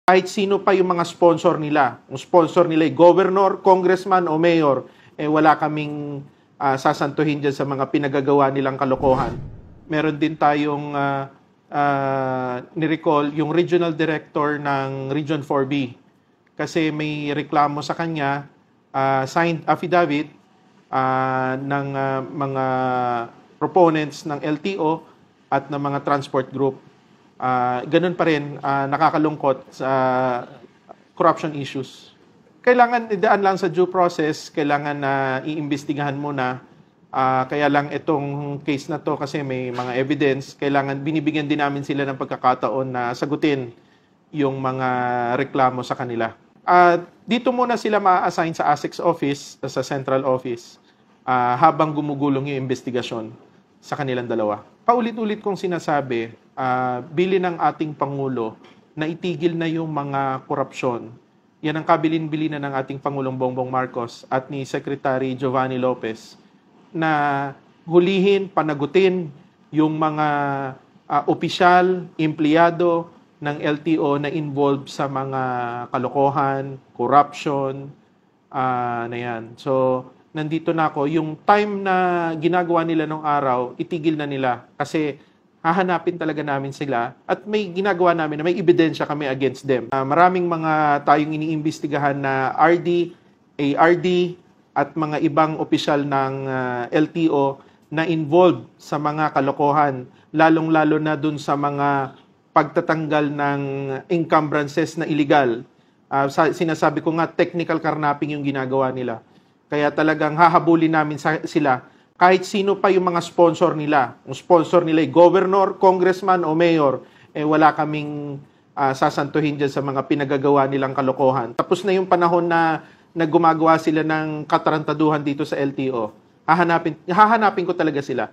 kahit sino pa yung mga sponsor nila. Yung sponsor nila ay governor, congressman o mayor, wala kaming sasantuhin dyan sa mga pinagagawa nilang kalokohan. Meron din tayong ni-recall yung regional director ng Region 4B kasi may reklamo sa kanya, signed affidavit ng mga proponents ng LTO at ng mga transport group. Ganun pa rin, nakakalungkot sa corruption issues. Kailangan idaan lang sa due process, kailangan na iimbestigahan muna. Kaya lang itong case na to kasi may mga evidence, kailangan binibigyan din namin sila ng pagkakataon na sagutin yung mga reklamo sa kanila. Dito muna sila ma-assign sa ASEC office, sa central office, habang gumugulong yung investigasyon sa kanilang dalawa. Paulit-ulit kong sinasabi, bili ng ating Pangulo na itigil na yung mga korupsyon. Yan ang kabilin-bilin ng ating Pangulong Bongbong Marcos at ni Secretary Giovanni Lopez na hulihin, panagutin yung mga opisyal, empleyado ng LTO na involved sa mga kalokohan, corruption, na yan. So, nandito na ako. Yung time na ginagawa nila nung araw, itigil na nila kasi hahanapin talaga namin sila at may ginagawa namin na may ebidensya kami against them. Maraming mga tayong iniimbestigahan na RD, ARD at mga ibang opisyal ng LTO na involved sa mga kalokohan, lalong-lalo na dun sa mga pagtatanggal ng encumbrances na illegal. Sinasabi ko nga, technical carnapping yung ginagawa nila. Kaya talagang hahabulin namin sila kahit sino pa yung mga sponsor nila. Yung sponsor nila ay governor, congressman o mayor, wala kaming sasantuhin dyan sa mga pinagagawa nilang kalokohan. Tapos na yung panahon na gumagawa sila ng katarantaduhan dito sa LTO. Hahanapin ko talaga sila.